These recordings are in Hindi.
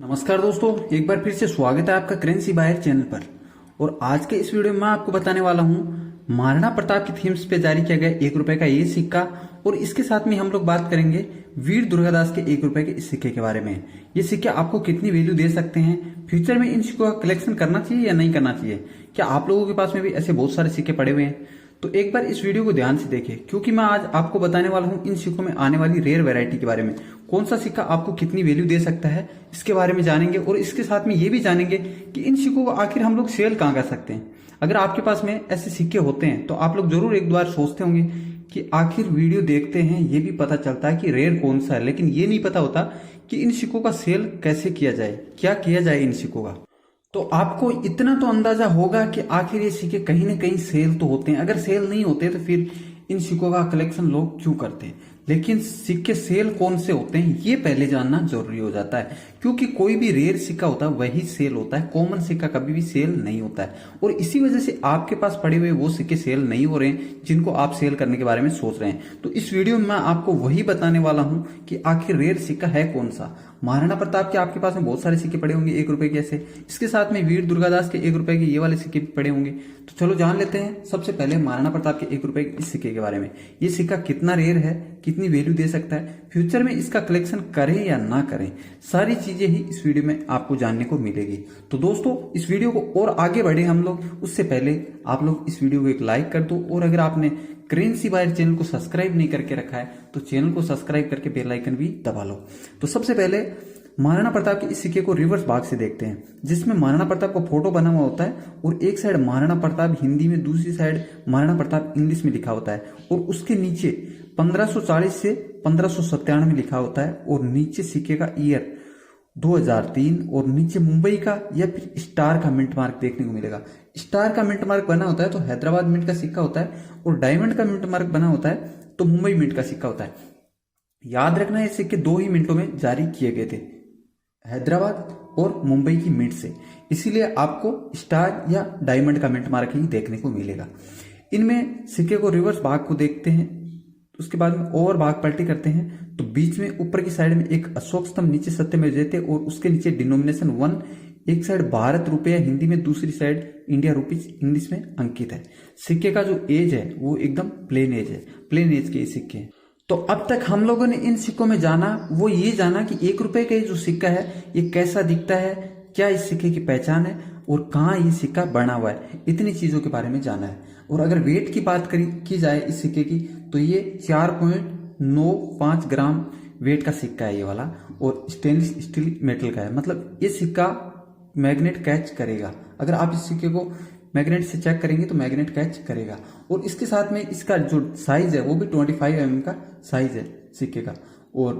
नमस्कार दोस्तों, एक बार फिर से स्वागत है आपका करेंसी बायर चैनल पर। और आज के इस वीडियो में मैं आपको बताने वाला हूं महाराणा प्रताप की थीम्स पे जारी किया गया 1 रुपए का ये सिक्का। और इसके साथ में हम लोग बात करेंगे वीर दुर्गादास के 1 रुपए के इस सिक्के के बारे में। ये सिक्के आपको कितनी वैल्यू दे सकते हैं, फ्यूचर में इन सिक्कों का कलेक्शन करना चाहिए या नहीं करना चाहिए, क्या आप लोगों के पास में भी ऐसे बहुत सारे सिक्के पड़े हुए हैं। तो एक बार इस वीडियो को ध्यान से देखें, क्योंकि मैं आज आपको बताने वाला हूं इन सिक्कों में आने वाली रेयर वैरायटी के बारे में। कौन सा सिक्का आपको कितनी वैल्यू दे सकता है, इसके बारे में जानेंगे। और इसके साथ में ये भी जानेंगे कि इन सिक्कों को आखिर हम लोग सेल कहाँ कर सकते हैं। अगर आपके पास में ऐसे सिक्के होते हैं तो आप लोग जरूर एक बार सोचते होंगे कि आखिर वीडियो देखते हैं, ये भी पता चलता है कि रेयर कौन सा है, लेकिन ये नहीं पता होता कि इन सिक्कों का सेल कैसे किया जाए, क्या किया जाए इन सिक्कों का। तो आपको इतना तो अंदाजा होगा कि आखिर ये सिक्के कहीं ना कहीं सेल तो होते हैं। अगर सेल नहीं होते तो फिर इन सिक्कों का कलेक्शन लोग क्यों करते हैं। लेकिन सिक्के सेल कौन से होते हैं ये पहले जानना जरूरी हो जाता है, क्योंकि कोई भी रेयर सिक्का होता है वही सेल होता है, कॉमन सिक्का कभी भी सेल नहीं होता है। और इसी वजह से आपके पास पड़े हुए वो सिक्के सेल नहीं हो रहे हैं जिनको आप सेल करने के बारे में सोच रहे हैं। तो इस वीडियो में मैं आपको वही बताने वाला हूं कि आखिर रेयर सिक्का है कौन सा। महाराणा प्रताप के आपके पास में बहुत सारे सिक्के पड़े होंगे 1 रुपए के ऐसे, इसके साथ में वीर दुर्गादास के 1 रुपए के ये वाले सिक्के भी पड़े होंगे। तो चलो जान लेते हैं सबसे पहले महाराणा प्रताप के 1 रुपए के इस सिक्के के बारे में। ये सिक्का कितना रेयर है, कितनी वैल्यू दे सकता है, फ्यूचर में इसका कलेक्शन करें या ना करें, सारी चीजें ही इस वीडियो में आपको जानने को मिलेगी। तो दोस्तों इस वीडियो को और आगे बढ़े हम लोग, उससे पहले आप लोग इस वीडियो को एक लाइक कर दो। और अगर आपने करेंसी बायर चैनल को सब्सक्राइब नहीं करके रखा है तो चैनल को सब्सक्राइब करके बेल आइकन भी दबा लो। तो सबसे पहले महाराणा प्रताप के इस सिक्के को रिवर्स भाग से देखते हैं, जिसमें महाराणा प्रताप का फोटो बना हुआ होता है और एक साइड महाराणा प्रताप हिंदी में, दूसरी साइड महाराणा प्रताप इंग्लिश में लिखा होता है। और उसके नीचे 1540 से 1597 में लिखा होता है। और नीचे सिक्के का ईयर 2003 और नीचे मुंबई का या फिर स्टार का मिंट मार्क देखने को मिलेगा। स्टार का मिंट मार्क बना होता है तो हैदराबाद मिंट का सिक्का होता है, और डायमंड का मिंट मार्क बना होता है तो मुंबई मिंट का सिक्का होता है। याद रखना ये सिक्के 2 ही मिंटों में जारी किए गए थे, हैदराबाद और मुंबई की मिंट से, इसीलिए आपको स्टार या डायमंड का मिंट मार्क ही देखने को मिलेगा। इनमें सिक्के को रिवर्स भाग को देखते हैं, उसके बाद में और भाग पलटी करते हैं तो बीच में ऊपर की साइड में एक अशोक स्तंभ, नीचे सत्यमेव जयते और उसके नीचे डिनोमिनेशन 1, एक साइड भारत रुपया हिंदी में, दूसरी साइड इंडिया रुपीज इंग्लिश में अंकित है। सिक्के का जो एज है वो एकदम प्लेन एज है, प्लेन एज के ये सिक्के हैं। तो अब तक हम लोगों ने इन सिक्कों में जाना वो ये जाना कि 1 रुपए का जो सिक्का है ये कैसा दिखता है, क्या इस सिक्के की पहचान है और कहाँ ये सिक्का बना हुआ है, इतनी चीजों के बारे में जाना है। और अगर वेट की बात की जाए इस सिक्के की तो ये 4.95 ग्राम वेट का सिक्का है ये वाला, और स्टेनलेस स्टील मेटल का है। मतलब ये सिक्का मैग्नेट कैच करेगा, अगर आप इस सिक्के को मैग्नेट से चेक करेंगे तो मैग्नेट कैच करेगा। और इसके साथ में इसका जो साइज है वो भी 25 mm का साइज है सिक्के का। और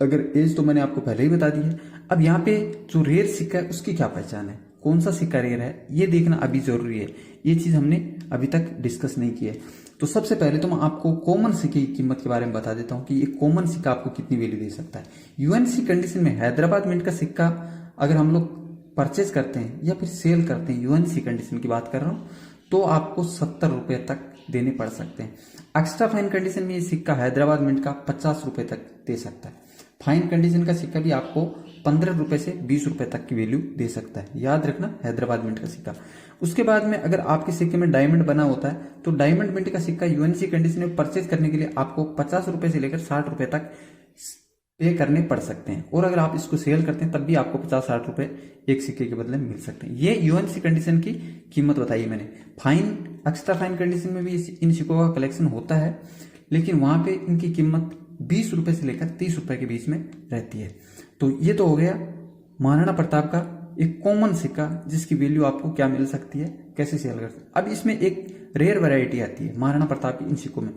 अगर एज तो मैंने आपको पहले ही बता दी है। अब यहाँ पे जो रेयर सिक्का है उसकी क्या पहचान है, कौन सा सिक्का रेयर है, ये देखना अभी जरूरी है। ये चीज हमने अभी तक डिस्कस नहीं की है। तो सबसे पहले तो मैं आपको कॉमन सिक्के की कीमत के बारे में बता देता हूँ कि ये कॉमन सिक्का आपको कितनी वैल्यू दे सकता है। यूएनसी कंडीशन में हैदराबाद मिंट का सिक्का अगर हम लोग परचेज करते हैं या फिर सेल करते हैं, यूएनसी कंडीशन की बात कर रहा हूं, तो आपको 70 रुपए तक देने पड़ सकते हैं। एक्स्ट्रा फाइन कंडीशन में ये सिक्का हैदराबाद मिंट का 50 रुपए तक दे सकता है। फाइन कंडीशन का सिक्का भी आपको 15 रुपए से 20 रुपए तक की वैल्यू दे सकता है, याद रखना, हैदराबाद मिंट का सिक्का। उसके बाद में अगर आपके सिक्के में डायमंड बना होता है तो डायमंड मिंट का सिक्का यूएनसी कंडीशन में परचेज करने के लिए आपको 50 रुपए से लेकर 60 रुपए तक पे करने पड़ सकते हैं। और अगर आप इसको सेल करते हैं तब भी आपको 50-60 रुपए एक सिक्के के बदले मिल सकते हैं। ये यूएनसी कंडीशन की कीमत बताई मैंने। फाइन, एक्स्ट्रा फाइन कंडीशन में भी इन सिक्कों का कलेक्शन होता है, लेकिन वहां पे इनकी कीमत 20 रुपए से लेकर 30 रुपए के बीच में रहती है। तो ये तो हो गया महाराणा प्रताप का एक कॉमन सिक्का जिसकी वैल्यू आपको क्या मिल सकती है, कैसे सेल कर सकते हैं। अब इसमें एक रेयर वैरायटी आती है महाराणा प्रताप की इन सिक्कों में,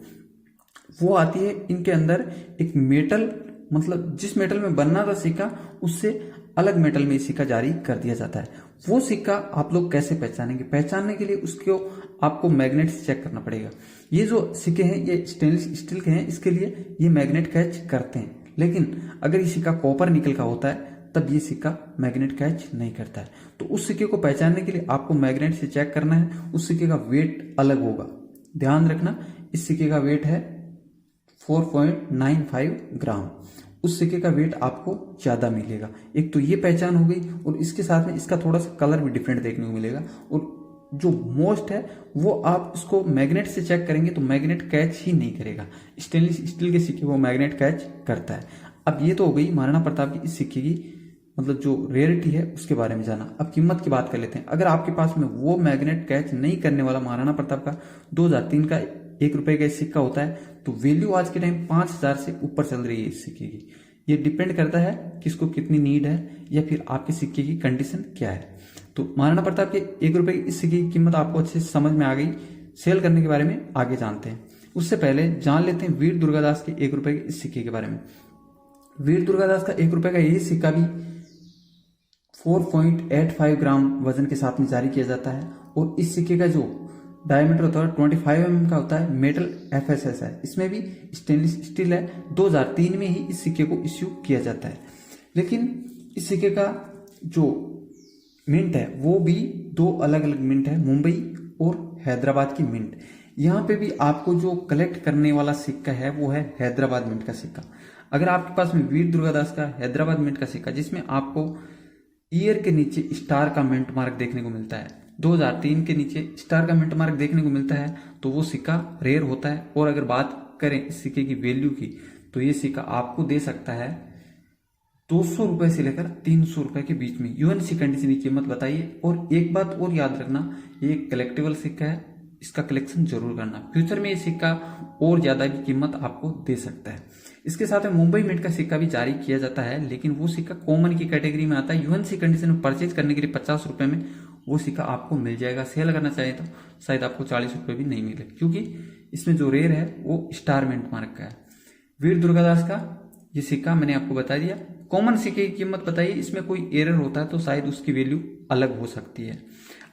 वो आती है इनके अंदर एक मेटल, मतलब जिस मेटल में बनना था सिक्का उससे अलग मेटल में सिक्का जारी कर दिया जाता है। वो सिक्का आप लोग कैसे पहचानेंगे, पहचानने के लिए उसको आपको मैग्नेट से चेक करना पड़ेगा। ये जो सिक्के हैं ये स्टेनलेस स्टील के हैं, इसके लिए ये मैग्नेट कैच करते हैं। लेकिन अगर ये सिक्का कॉपर निकल का होता है तब ये सिक्का मैग्नेट कैच नहीं करता है। तो उस सिक्के को पहचानने के लिए आपको मैग्नेट से चेक करना है। उस सिक्के का वेट अलग होगा, ध्यान रखना। इस सिक्के का वेट है 4.95 ग्राम। उस सिक्के का वेट आपको ज्यादा मिलेगा। एक तो ये पहचान हो गई, और इसके साथ में इसका थोड़ा सा कलर भी डिफरेंट देखने को मिलेगा। और जो मोस्ट है वो आप इसको मैग्नेट से चेक करेंगे तो मैग्नेट कैच ही नहीं करेगा। स्टेनलेस स्टील के सिक्के वो मैग्नेट कैच करता है। अब ये तो हो गई महाराणा प्रताप की इस सिक्के की मतलब जो रेयरिटी है उसके बारे में जाना। अब कीमत की बात कर लेते हैं। अगर आपके पास में वो मैग्नेट कैच नहीं करने वाला महाराणा प्रताप का 2003 का 1 रुपए का सिक्का होता है तो वैल्यू आज के टाइम 5000 से ऊपर चल रही है इस सिक्के की। ये डिपेंड करता है कि इसको कितनी नीड है या फिर आपके सिक्के की कंडीशन क्या है। तो महाराणा प्रताप के 1 रुपए की इस सिक्के की कीमत आपको अच्छे से समझ में आ गई। सेल करने के बारे में आगे जानते हैं। उससे पहले जान लेते हैं वीर दुर्गादास के 1 रुपए के इस सिक्के के बारे में। वीर दुर्गादास का 1 रुपए का यही सिक्का भी 4.85 ग्राम वजन के साथ में जारी किया जाता है। और इस सिक्के का जो डायमीटर होता है 25 mm का होता है। मेटल FSS है, इसमें भी स्टेनलेस स्टील है। 2003 में ही इस सिक्के को इश्यू किया जाता है। लेकिन इस सिक्के का जो मिंट है वो भी 2 अलग अलग मिंट है, मुंबई और हैदराबाद की मिंट। यहाँ पे भी आपको जो कलेक्ट करने वाला सिक्का है वो है हैदराबाद मिंट का सिक्का। अगर आपके पास में वीर दुर्गादास का हैदराबाद मिंट का सिक्का जिसमें आपको ईयर के नीचे स्टार का मिंट मार्क देखने को मिलता है, 2003 के नीचे स्टार का मिंट मार्क देखने को मिलता है, तो वो सिक्का रेयर होता है। और अगर बात करें इस सिक्के की वैल्यू की तो ये सिक्का आपको दे सकता है 200 रुपए से लेकर 300 रुपए के बीच में। यूएनसी कंडीशन की कीमत बताइए। और एक बात और याद रखना, ये एक कलेक्टिबल सिक्का है, इसका कलेक्शन जरूर करना। फ्यूचर में ये सिक्का और ज्यादा की कीमत आपको दे सकता है। इसके साथ में मुंबई मिंट का सिक्का भी जारी किया जाता है, लेकिन वो सिक्का कॉमन की कैटेगरी में आता है। यूएनसी कंडीशन में परचेज करने के लिए 50 रुपए में वो सिक्का आपको मिल जाएगा। सेल करना चाहिए तो शायद आपको 40 रुपए भी नहीं मिले, क्योंकि इसमें जो रेयर है वो स्टार मिंट मार्क का है। वीर दुर्गादास का ये सिक्का मैंने आपको बता दिया। कॉमन सिक्के की कीमत बताइए, इसमें कोई एरर होता है तो शायद उसकी वैल्यू अलग हो सकती है।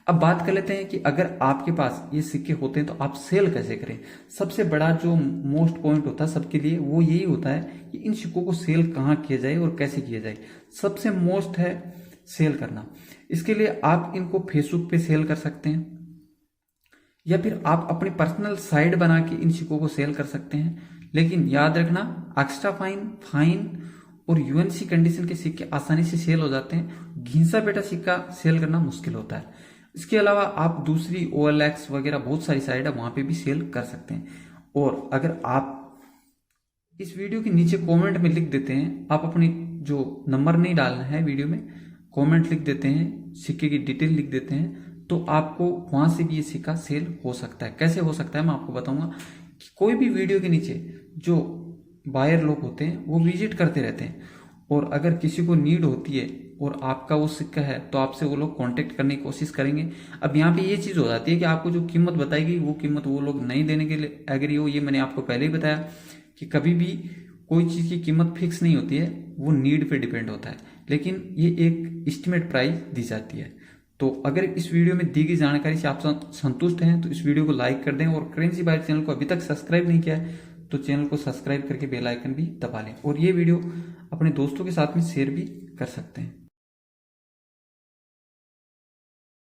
अब बात कर लेते हैं कि अगर आपके पास ये सिक्के होते हैं तो आप सेल कैसे करें। सबसे बड़ा जो मोस्ट पॉइंट होता है सबके लिए वो यही होता है कि इन सिक्कों को सेल कहाँ किया जाए और कैसे किया जाए। सबसे मोस्ट है सेल करना। इसके लिए आप इनको फेसबुक पे सेल कर सकते हैं या फिर आप अपनी पर्सनल साइट बना के इन सिक्कों को सेल कर सकते हैं। लेकिन याद रखना, एक्स्ट्रा फाइन और यूएनसी कंडीशन के सिक्के आसानी से सेल हो जाते हैं। घिसा पेटा सिक्का सेल करना मुश्किल होता है। इसके अलावा आप दूसरी OLX वगैरह बहुत सारी साइट है, वहां पे भी सेल कर सकते हैं। और अगर आप इस वीडियो के नीचे कमेंट में लिख देते हैं, आप अपनी जो नंबर नहीं डालना है वीडियो में, कमेंट लिख देते हैं, सिक्के की डिटेल लिख देते हैं, तो आपको वहां से भी ये सिक्का सेल हो सकता है। कैसे हो सकता है मैं आपको बताऊंगा। कि कोई भी वीडियो के नीचे जो बायर लोग होते हैं वो विजिट करते रहते हैं, और अगर किसी को नीड होती है और आपका वो सिक्का है तो आपसे वो लोग कांटेक्ट करने की कोशिश करेंगे। अब यहाँ पे ये चीज हो जाती है कि आपको जो कीमत बताई गई वो कीमत वो लोग नहीं देने के लिए एग्री हो। ये मैंने आपको पहले ही बताया कि कभी भी कोई चीज की कीमत फिक्स नहीं होती है, वो नीड पे डिपेंड होता है। लेकिन ये एक एस्टिमेट प्राइस दी जाती है। तो अगर इस वीडियो में दी गई जानकारी से आप संतुष्ट हैं तो इस वीडियो को लाइक कर दें, और करेंसी बायर चैनल को अभी तक सब्सक्राइब नहीं किया है तो चैनल को सब्सक्राइब करके बेल आइकन भी दबा लें, और ये वीडियो अपने दोस्तों के साथ में शेयर भी कर सकते हैं।